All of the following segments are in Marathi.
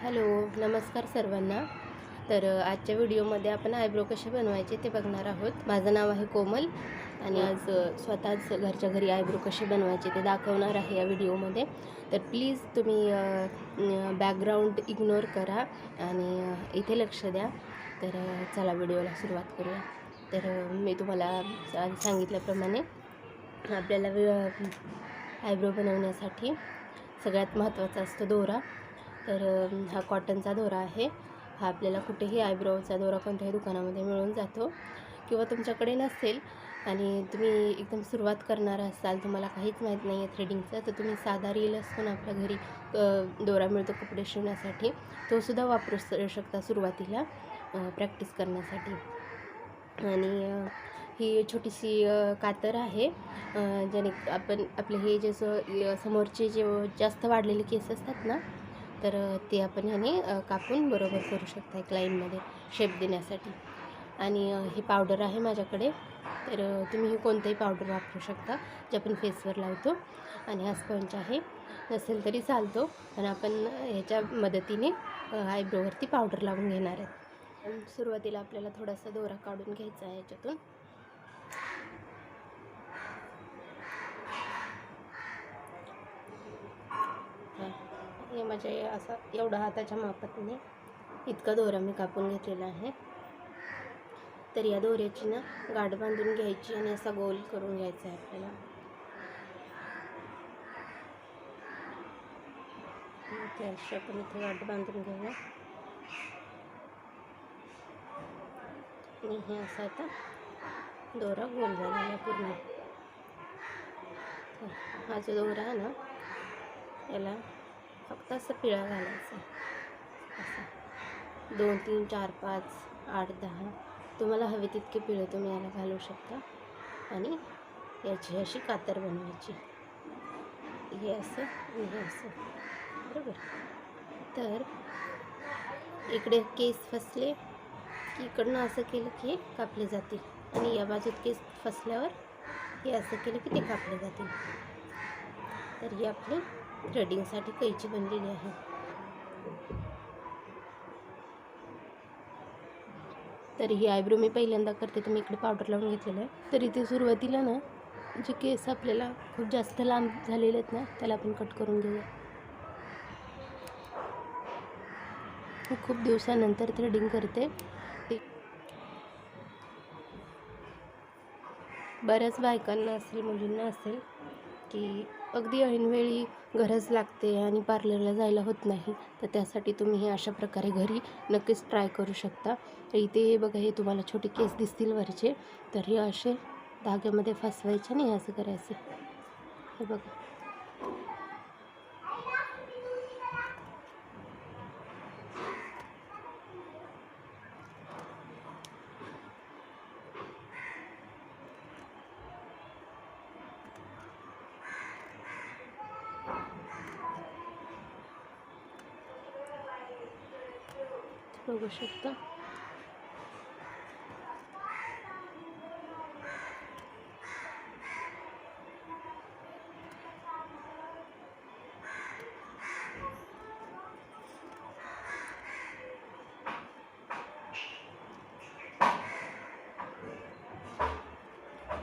हॅलो, नमस्कार सर्वांना. तर आजच्या व्हिडिओमध्ये आपण आयब्रो कसे बनवायचे ते बघणार आहोत. माझं नाव आहे कोमल आणि आज स्वतःच घरच्या घरी आयब्रो कसे बनवायचे ते दाखवणार आहे या व्हिडिओमध्ये. तर प्लीज तुम्ही बॅकग्राऊंड इग्नोर करा आणि इथे लक्ष द्या. तर चला व्हिडिओला सुरुवात करूया. तर मी तुम्हाला सांगितल्याप्रमाणे आपल्याला आयब्रो बनवण्यासाठी सगळ्यात महत्त्वाचा असतो दोरा. तर हा कॉटनचा दोरा आहे. हा आपल्याला कुठेही आयब्रोचा दोरा कोणत्याही दुकानामध्ये मिळून जातो. किंवा तुमच्याकडे नसेल आणि तुम्ही एकदम सुरुवात करणार असाल, तुम्हाला काहीच माहीत नाही आहे थ्रेडिंगचं, तर तुम्ही साधा रील असतो आपल्या घरी दोरा मिळतो कपडे शिवण्यासाठी, तोसुद्धा वापरू शकता सुरुवातीला प्रॅक्टिस करण्यासाठी. आणि ही छोटीशी कातर आहे, ज्याने आपण आपले हे जसं समोरचे जे जास्त वाढलेले केस असतात ना, तर ते आपण ह्याने कापून बरोबर करू शकता एक लाईनमध्ये शेप देण्यासाठी. आणि ही पावडर आहे माझ्याकडे, तर तुम्ही ही कोणतेही पावडर वापरू शकता जे आपण फेसवर लावतो. आणि हा स्पंज आहे, नसेल तरी चालतो, पण आपण ह्याच्या मदतीने आयब्रोवरती पावडर लावून घेणार आहेत. सुरुवातीला आपल्याला थोडासा दोरा काढून घ्यायचा आहे याच्यातून. हे माझ्या असा एवढा हाताच्या मापाने इतका दोरा मी कापून घेतलेला आहे. तर या दोऱ्याची ना गाठ बांधून घ्यायची आणि असा गोल करून घ्यायचा आहे आपल्याला. अशा आपण इथे गाठ बांधून घेऊया आणि हे असा आता दोरा गोल झालेला आहे पूर्ण. हा जो दोरा आहे ना, याला फक्त असं पिळा घालायचा, असं 2 3 4 5 8 10 तुम्हाला हवे तितके पिळे तुम्ही याला घालू शकता. आणि याची अशी कातर बनवायची, हे असं आणि हे असं, बरोबर. तर इकडे केस फसले की इकडनं असं केलं की हे कापले जातील, आणि या बाजूत केस फसल्यावर हे असं केलं की ते कापले जातील. तर ही आपली थ्रेडिंगसाठी कैची बनलेली आहे. तर ही आयब्रो मी पहिल्यांदा करते, तर मी इकडे पावडर लावून घेतलेलं आहे. तर इथे सुरुवातीला ना जे केस आपल्याला खूप जास्त लांब झालेले आहेत ना, त्याला आपण कट करून घेऊया. खूप दिवसानंतर थ्रेडिंग करते. बऱ्याच बायकांना असेल, मुलींना असेल की अगदी ऐनवेळी गरज लागते आणि पार्लरला जायला होत नाही, तर त्यासाठी तुम्ही हे अशा प्रकारे घरी नक्कीच ट्राय करू शकता. इथे बघा, हे तुम्हाला छोटे केस दिसतील वरचे, तर हे असे धाग्यामध्ये फसवायचे आणि असं करायचे. हे बघा, बघू शकता.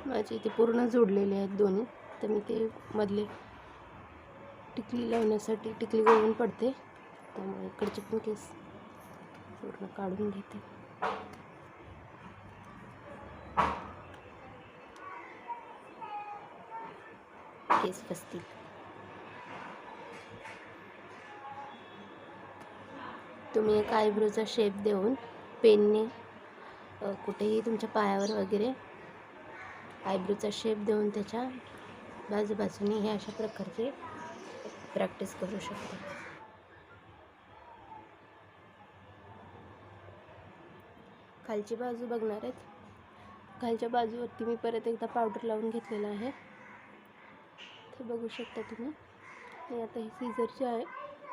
माझे इथे पूर्ण जोडलेले आहेत दोन्ही, तर मी ते मधले टिकली लावण्यासाठी टिकली गळून पडते, त्यामुळे इकडचे पण केस पूर्ण काढून घेते. केस फसतील. तुम्ही एक आयब्रोचा शेप देऊन पेनने कुठेही तुमच्या पायावर वगैरे आयब्रोचा शेप देऊन त्याच्या बाजूबाजूने हे अशा प्रकारचे प्रॅक्टिस करू शकता. खालची बाजू बघणार आहेत. खालच्या बाजूवरती मी परत एकदा पावडर लावून घेतलेला आहे, ते बघू शकता तुम्ही. आणि आता ही सीझरची आहे,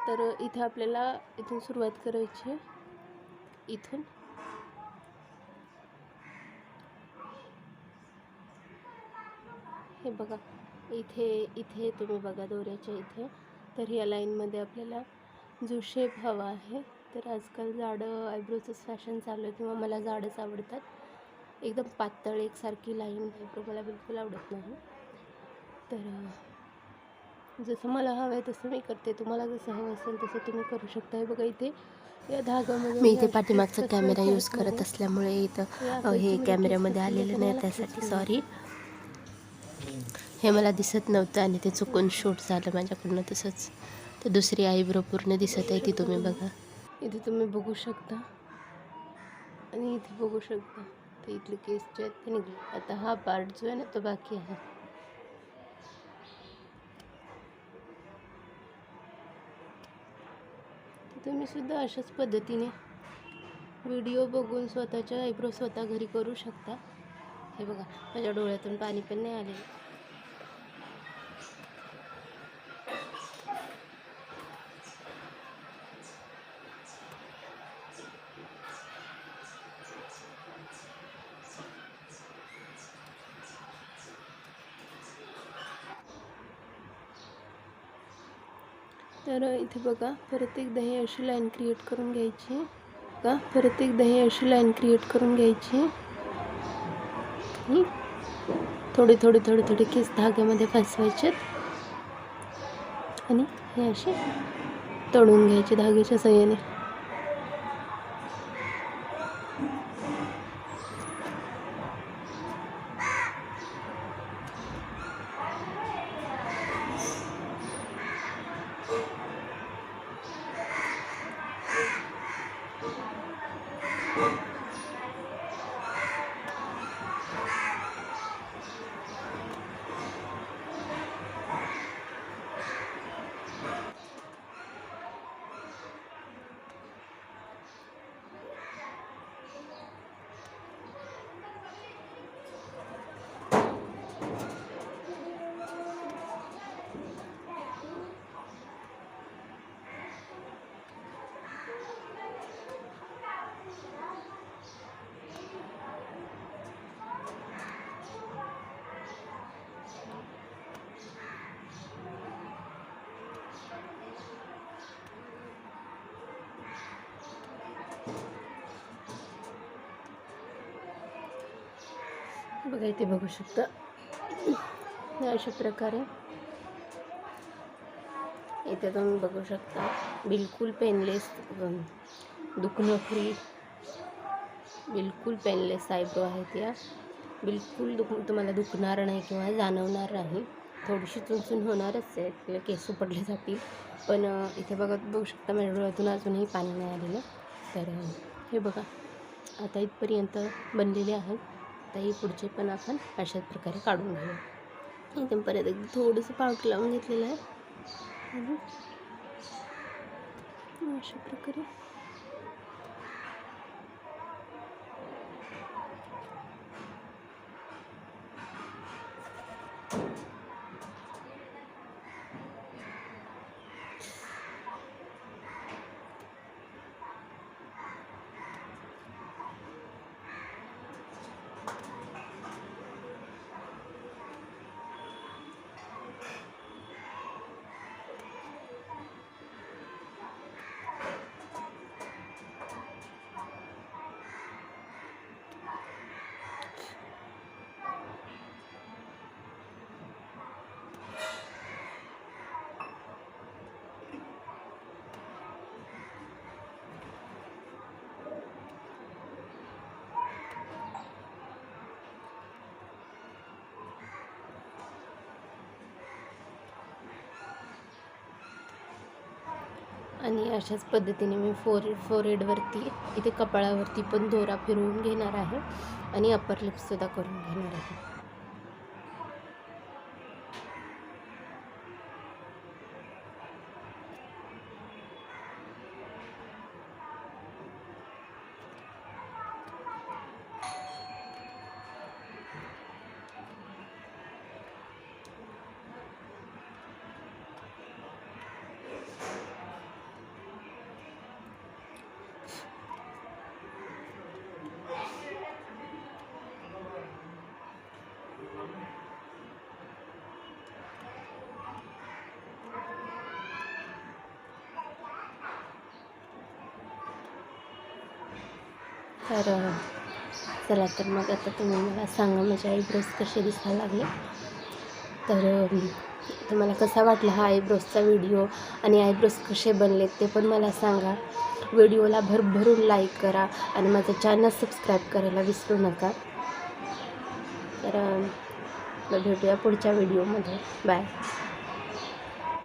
तर इथं आपल्याला इथून सुरुवात करायची आहे. इथून हे बघा, इथे तुम्ही बघा दोऱ्याच्या इथे, तर या लाईनमध्ये आपल्याला जो शेप हवा आहे. तर आजकाल जाडं आयब्रोचंच फॅशन चालू आहे किंवा मला जाडच आवडतात. एकदम पातळ एकसारखी लाईन आयब्रो मला बिलकुल आवडत नाही. तर जसं मला हवं आहे तसं मी करते. तुम्हाला जसं हवं असेल तसं तुम्ही करू शकता. हे बघा इथे या धागामध्ये मी इथे पाठीमागचा कॅमेरा यूज करत असल्यामुळे इथं हे कॅमेऱ्यामध्ये आलेलं नाही, त्यासाठी सॉरी. हे मला दिसत नव्हतं आणि ते चुकून शूट झालं माझ्याकडनं तसंच. तर दुसरी आयब्रो पूर्ण दिसत आहे ती तुम्ही बघा. इथे तुम्ही बघू शकता आणि इथे बघू शकता. तर इथले केस जे आहेत ते निघले. आता हा पार्ट जो आहे ना तो बाकी आहे. तुम्ही सुद्धा अशाच पद्धतीने व्हिडिओ बघून स्वतःच्या आयब्रो स्वतः घरी करू शकता. हे बघा माझ्या डोळ्यातून पाणी पण नाही आलेलं. तर इथे बघा परत एकदा ही अशी लाईन क्रिएट करून घ्यायची. परत एकदा ही अशी लाईन क्रिएट करून घ्यायची. थोडे थोडे थोडे थोडे केस धाग्यामध्ये फसवायचे आणि हे असे तोडून घ्यायचे धाग्याच्या सहाय्याने. बघा इथे बघू शकता अशा प्रकारे. इथे तुम्ही बघू शकता बिलकुल पेनलेस, दुखणं फ्री, बिलकुल पेनलेस आयब्रो आहेत या. बिलकुल तुम्हाला दुखणार नाही किंवा जाणवणार नाही. थोडीशी चुनचुन होणारच आहे, किंवा केस पडले जातील, पण इथे बघू शकता माझ्या डोळ्यातून अजूनही पाणी नाही आलेलं. तर हे बघा आता इथपर्यंत बनलेले आहेत. आता ही पुढचे पण आपण अशाच प्रकारे काढून घेऊ. इथे परत एकदा थोडंसं पावट लावून घेतलेलं आहे अशा प्रकारे. आणि अशाच पद्धतीने मी फोरहेडवरती इथे कपाळावरती पण दोरा फिरवून घेणार आहे आणि अप्पर लिप्ससुद्धा करून घेणार आहे. तर चला तर मग आता तुम्ही मला सांगा माझे आयब्रोज कसे दिसायला लागले. तर तुम्हाला कसा वाटला हा आयब्रोजचा व्हिडिओ आणि आयब्रोज कसे बनले ते पण मला सांगा. व्हिडिओला भरभरून लाईक करा आणि माझं चॅनल सबस्क्राईब करायला विसरू नका. तर भेटूया पुढच्या व्हिडिओमध्ये. बाय.